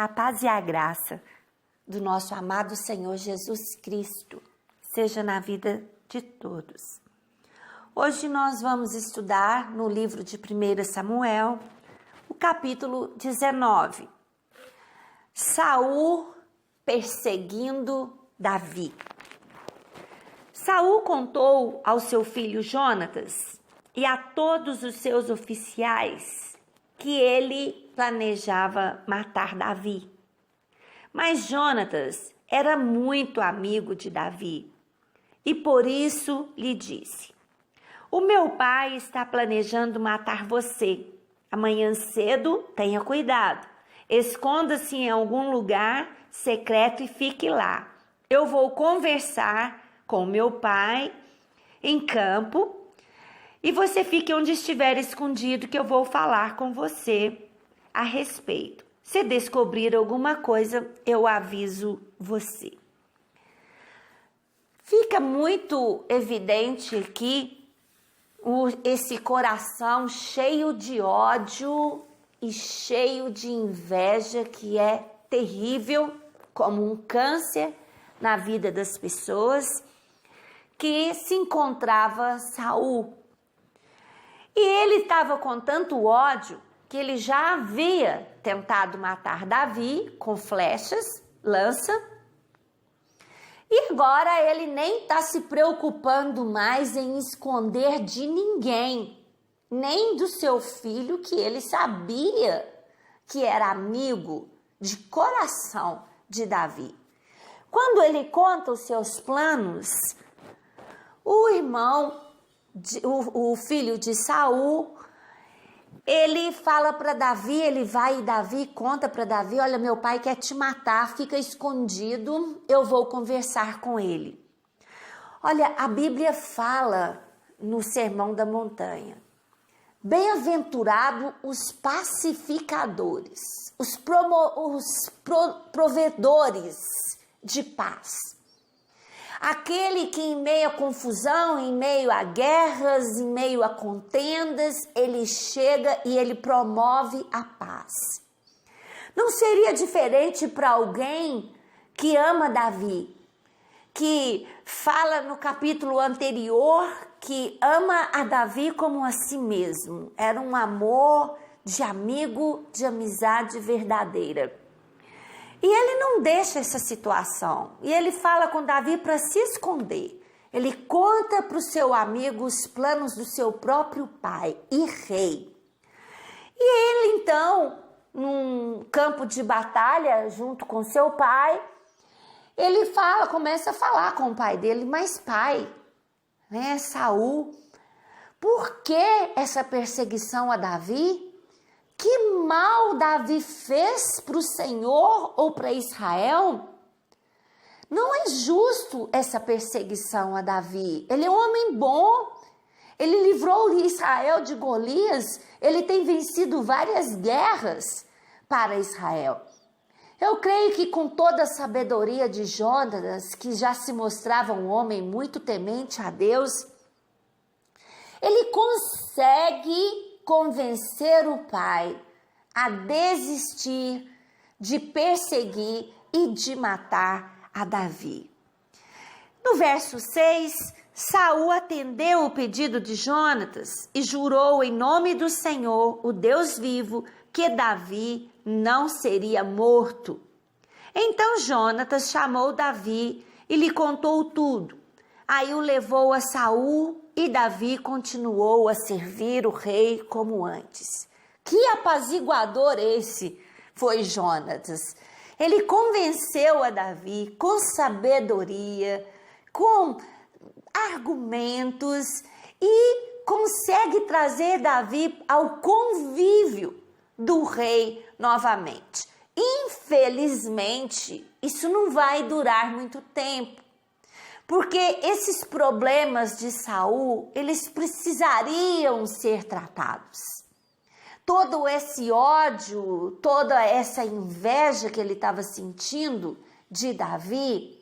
A paz e a graça do nosso amado Senhor Jesus Cristo seja na vida de todos. Hoje nós vamos estudar no livro de 1 Samuel, o capítulo 19. Saul perseguindo Davi. Saul contou ao seu filho Jonatas e a todos os seus oficiais que ele planejava matar Davi. Mas Jonatas era muito amigo de Davi e por isso lhe disse: "O meu pai está planejando matar você. Amanhã cedo, tenha cuidado. Esconda-se em algum lugar secreto e fique lá. Eu vou conversar com meu pai em campo e você fique onde estiver escondido que eu vou falar com você a respeito. Se descobrir alguma coisa, eu aviso você." Fica muito evidente aqui esse coração cheio de ódio e cheio de inveja que é terrível, como um câncer na vida das pessoas, que se encontrava Saul. E ele estava com tanto ódio que ele já havia tentado matar Davi com flechas, lança, e agora ele nem está se preocupando mais em esconder de ninguém, nem do seu filho, que ele sabia que era amigo de coração de Davi. Quando ele conta os seus planos, o filho de Saul, ele fala para Davi, ele vai e Davi conta para Davi: "Olha, meu pai quer te matar, fica escondido, eu vou conversar com ele." Olha, a Bíblia fala no Sermão da Montanha: "Bem-aventurado os pacificadores, os provedores de paz. Aquele que em meio à confusão, em meio a guerras, em meio a contendas, ele chega e ele promove a paz." Não seria diferente para alguém que ama Davi, que fala no capítulo anterior que ama a Davi como a si mesmo. Era um amor de amigo, de amizade verdadeira. E ele não deixa essa situação. E ele fala com Davi para se esconder. Ele conta para o seu amigo os planos do seu próprio pai e rei. E ele então, num campo de batalha, junto com seu pai, ele começa a falar com o pai dele: "Mas pai, Saul, por que essa perseguição a Davi? Que mal Davi fez para o Senhor ou para Israel? Não é justo essa perseguição a Davi. Ele é um homem bom. Ele livrou Israel de Golias. Ele tem vencido várias guerras para Israel." Eu creio que com toda a sabedoria de Jonatas, que já se mostrava um homem muito temente a Deus, ele consegue convencer o pai a desistir de perseguir e de matar a Davi. No verso 6, Saul atendeu o pedido de Jonatas e jurou em nome do Senhor, o Deus vivo, que Davi não seria morto. Então Jonatas chamou Davi e lhe contou tudo. Aí o levou a Saul e Davi continuou a servir o rei como antes. Que apaziguador esse foi Jonatas. Ele convenceu a Davi com sabedoria, com argumentos e consegue trazer Davi ao convívio do rei novamente. Infelizmente, isso não vai durar muito tempo, porque esses problemas de Saul, eles precisariam ser tratados. Todo esse ódio, toda essa inveja que ele estava sentindo de Davi,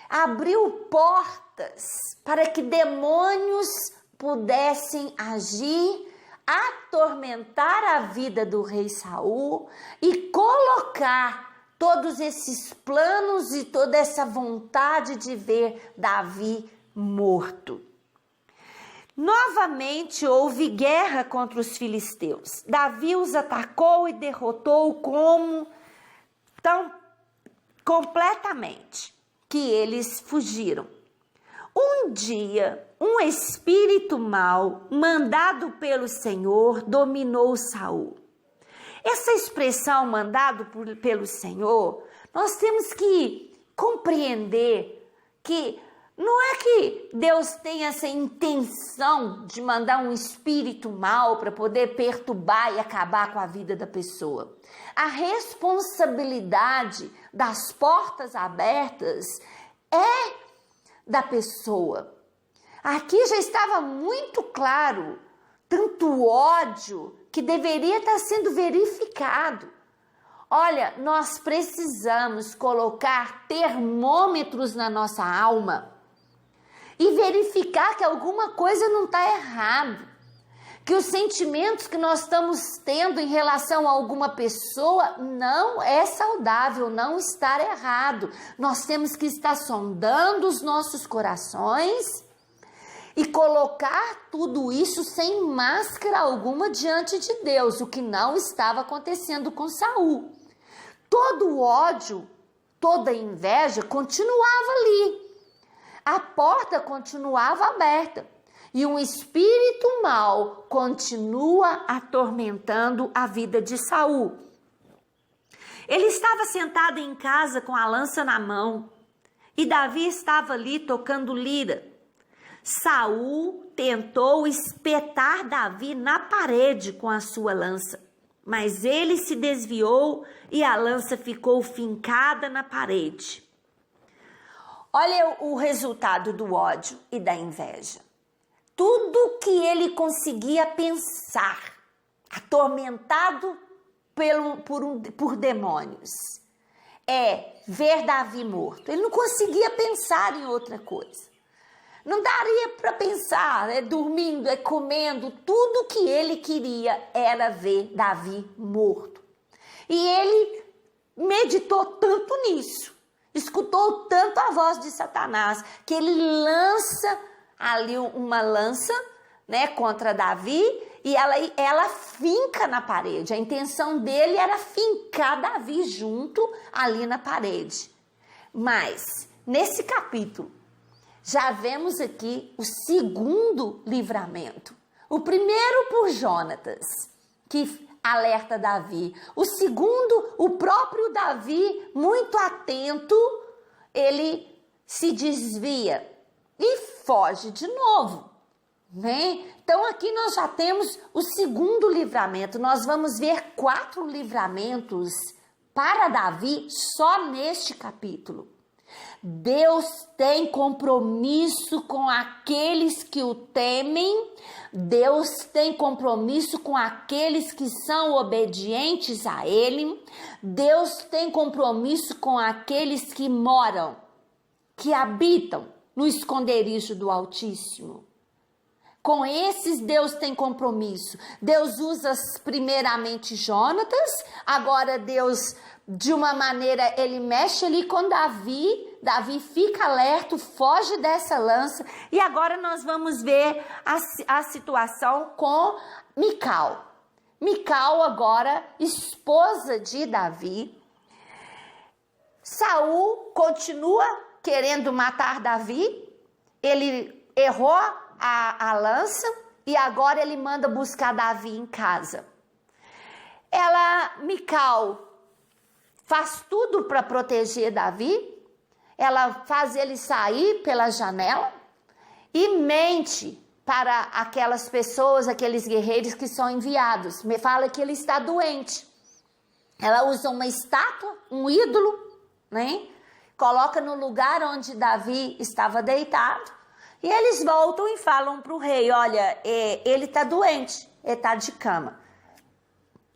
abriu portas para que demônios pudessem agir, atormentar a vida do rei Saul e colocar todos esses planos e toda essa vontade de ver Davi morto. Novamente houve guerra contra os filisteus. Davi os atacou e derrotou como tão completamente que eles fugiram. Um dia, um espírito mau, mandado pelo Senhor, dominou Saul. Essa expressão, mandado pelo Senhor, nós temos que compreender que não é que Deus tem essa intenção de mandar um espírito mau para poder perturbar e acabar com a vida da pessoa. A responsabilidade das portas abertas é da pessoa. Aqui já estava muito claro, tanto ódio que deveria estar sendo verificado. Olha, nós precisamos colocar termômetros na nossa alma e verificar que alguma coisa não está errado. Que os sentimentos que nós estamos tendo em relação a alguma pessoa não é saudável, não está errado. Nós temos que estar sondando os nossos corações e colocar tudo isso sem máscara alguma diante de Deus, o que não estava acontecendo com Saul. Todo o ódio, toda a inveja continuava ali. A porta continuava aberta. E um espírito mau continua atormentando a vida de Saul. Ele estava sentado em casa com a lança na mão e Davi estava ali tocando lira. Saul tentou espetar Davi na parede com a sua lança, mas ele se desviou e a lança ficou fincada na parede. Olha o resultado do ódio e da inveja. Tudo que ele conseguia pensar, atormentado por demônios, é ver Davi morto. Ele não conseguia pensar em outra coisa. Não daria para pensar, dormindo, comendo. Tudo que ele queria era ver Davi morto. E ele meditou tanto nisso, escutou tanto a voz de Satanás, que ele lança ali uma lança, né, contra Davi, e ela finca na parede. A intenção dele era fincar Davi junto ali na parede. Mas, nesse capítulo, já vemos aqui o segundo livramento. O primeiro por Jonatas, que alerta Davi. O segundo, o próprio Davi, muito atento, ele se desvia e foge de novo, né? Então aqui nós já temos o segundo livramento. Nós vamos ver 4 livramentos para Davi só neste capítulo. Deus tem compromisso com aqueles que o temem. Deus tem compromisso com aqueles que são obedientes a Ele. Deus tem compromisso com aqueles que moram, que habitam no esconderijo do Altíssimo. Com esses Deus tem compromisso. Deus usa primeiramente Jonatas, agora Deus, de uma maneira, ele mexe ali com Davi. Davi fica alerta, foge dessa lança. E agora nós vamos ver a situação com Mical. Mical agora, esposa de Davi. Saul continua querendo matar Davi. Ele errou a lança e agora ele manda buscar Davi em casa. Mical faz tudo para proteger Davi. Ela faz ele sair pela janela e mente para aquelas pessoas, aqueles guerreiros que são enviados. Me fala que ele está doente. Ela usa uma estátua, um ídolo, né? Coloca no lugar onde Davi estava deitado. E eles voltam e falam para o rei, olha, ele está doente, ele está de cama.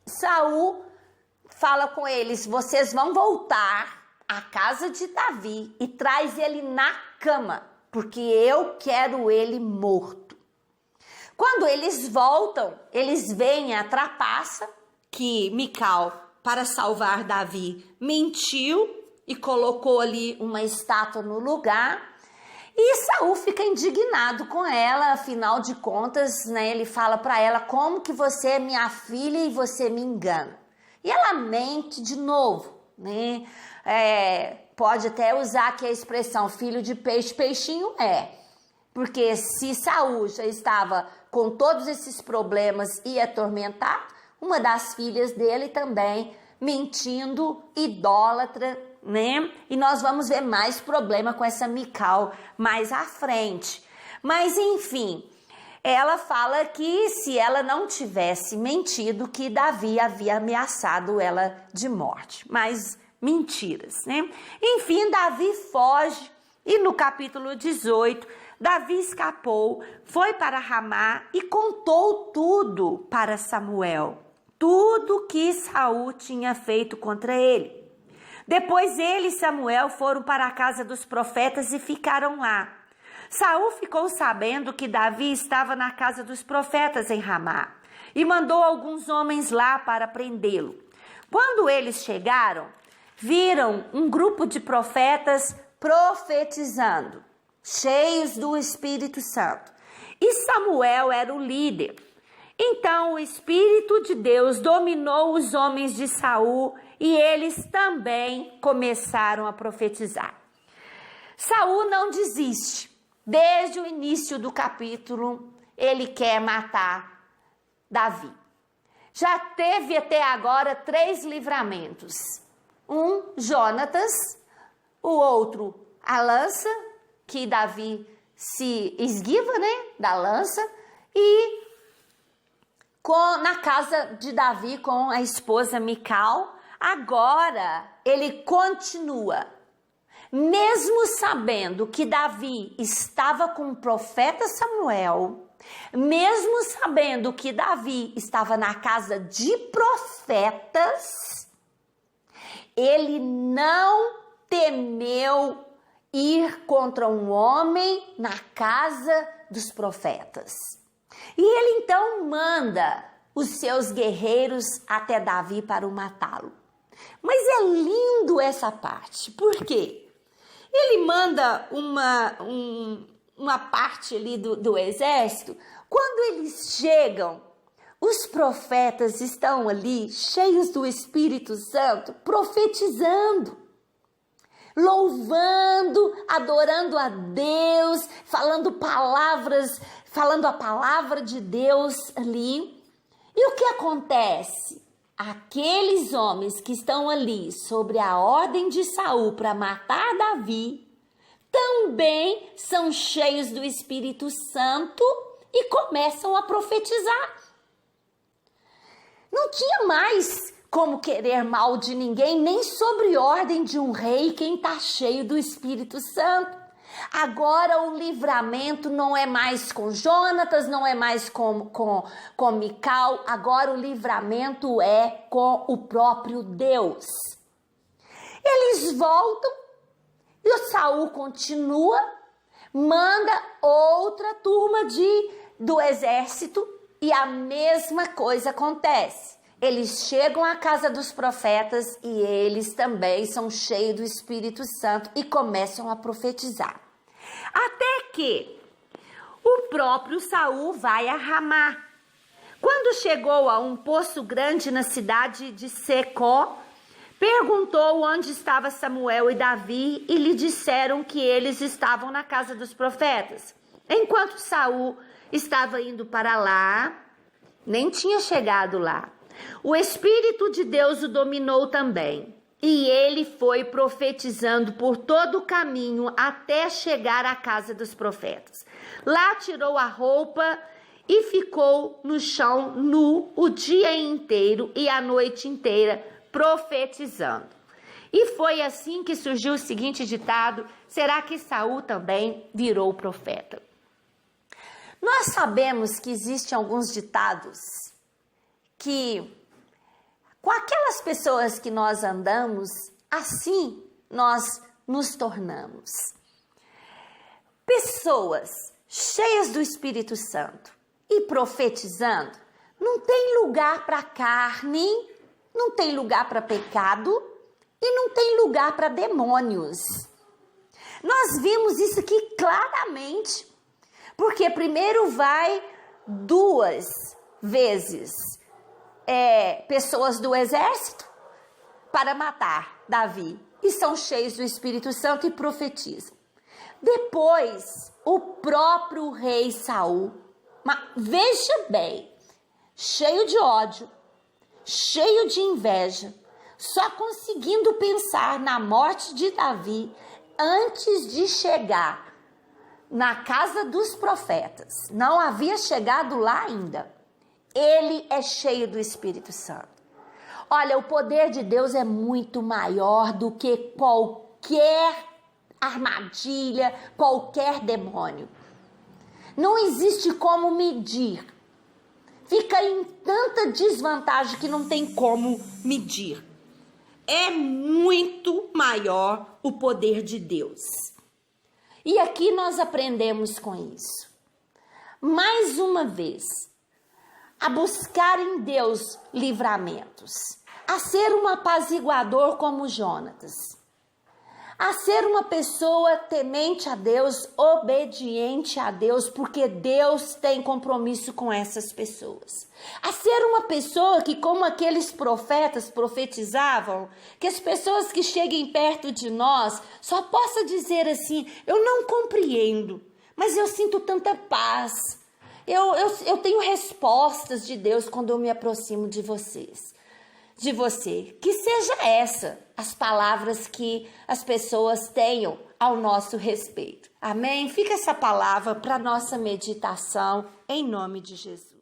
Saul fala com eles, vocês vão voltar à casa de Davi e traz ele na cama, porque eu quero ele morto. Quando eles voltam, eles veem a trapaça que Mical para salvar Davi, mentiu e colocou ali uma estátua no lugar. E Saul fica indignado com ela, afinal de contas, né, ele fala para ela: como que você é minha filha e você me engana? E ela mente de novo, né? Pode até usar aqui a expressão filho de peixe, peixinho é. Porque se Saul já estava com todos esses problemas e atormentado, uma das filhas dele também mentindo, idólatra, né? E nós vamos ver mais problema com essa Mical mais à frente. Mas enfim, ela fala que se ela não tivesse mentido, que Davi havia ameaçado ela de morte. Mas mentiras, né? Enfim, Davi foge e no capítulo 18, Davi escapou, foi para Ramá e contou tudo para Samuel. Tudo que Saul tinha feito contra ele. Depois ele e Samuel foram para a casa dos profetas e ficaram lá. Saul ficou sabendo que Davi estava na casa dos profetas em Ramá e mandou alguns homens lá para prendê-lo. Quando eles chegaram, viram um grupo de profetas profetizando, cheios do Espírito Santo. E Samuel era o líder. Então o Espírito de Deus dominou os homens de Saul e eles também começaram a profetizar. Saul não desiste. Desde o início do capítulo, ele quer matar Davi. Já teve até agora 3 livramentos. Um, Jonatas, o outro, a lança, que Davi se esquiva, né, da lança, e na casa de Davi com a esposa Mical. Agora ele continua, mesmo sabendo que Davi estava com o profeta Samuel, mesmo sabendo que Davi estava na casa de profetas, ele não temeu ir contra um homem na casa dos profetas. E ele então manda os seus guerreiros até Davi para o matá-lo. Mas é lindo essa parte, por quê? Ele manda uma parte ali do exército. Quando eles chegam, os profetas estão ali cheios do Espírito Santo, profetizando, louvando, adorando a Deus, falando a palavra de Deus ali. E o que acontece? Aqueles homens que estão ali sobre a ordem de Saul para matar Davi, também são cheios do Espírito Santo e começam a profetizar. Não tinha mais como querer mal de ninguém, nem sobre ordem de um rei, quem está cheio do Espírito Santo. Agora o livramento não é mais com Jonatas, não é mais com Mical, agora o livramento é com o próprio Deus. Eles voltam e o Saul continua, manda outra turma do exército e a mesma coisa acontece. Eles chegam à casa dos profetas e eles também são cheios do Espírito Santo e começam a profetizar. Até que o próprio Saul vai a Ramá. Quando chegou a um poço grande na cidade de Secó, perguntou onde estava Samuel e Davi e lhe disseram que eles estavam na casa dos profetas. Enquanto Saul estava indo para lá, nem tinha chegado lá, o Espírito de Deus o dominou também. E ele foi profetizando por todo o caminho até chegar à casa dos profetas. Lá tirou a roupa e ficou no chão nu o dia inteiro e a noite inteira profetizando. E foi assim que surgiu o seguinte ditado: será que Saul também virou profeta? Nós sabemos que existem alguns ditados que, com aquelas pessoas que nós andamos, assim nós nos tornamos. Pessoas cheias do Espírito Santo e profetizando, não tem lugar para carne, não tem lugar para pecado e não tem lugar para demônios. Nós vimos isso aqui claramente, porque primeiro vai 2 vezes pessoas do exército para matar Davi, e são cheios do Espírito Santo e profetizam. Depois, o próprio rei Saul, mas veja bem, cheio de ódio, cheio de inveja, só conseguindo pensar na morte de Davi antes de chegar na casa dos profetas. Não havia chegado lá ainda. Ele é cheio do Espírito Santo. Olha, o poder de Deus é muito maior do que qualquer armadilha, qualquer demônio. Não existe como medir. Fica em tanta desvantagem que não tem como medir. É muito maior o poder de Deus. E aqui nós aprendemos com isso. Mais uma vez, a buscar em Deus livramentos, a ser um apaziguador como Jonatas, a ser uma pessoa temente a Deus, obediente a Deus, porque Deus tem compromisso com essas pessoas. A ser uma pessoa que, como aqueles profetas profetizavam, que as pessoas que cheguem perto de nós só possam dizer assim: eu não compreendo, mas eu sinto tanta paz. Eu tenho respostas de Deus quando eu me aproximo de vocês. De você, que seja essa as palavras que as pessoas tenham ao nosso respeito. Amém? Fica essa palavra para nossa meditação em nome de Jesus.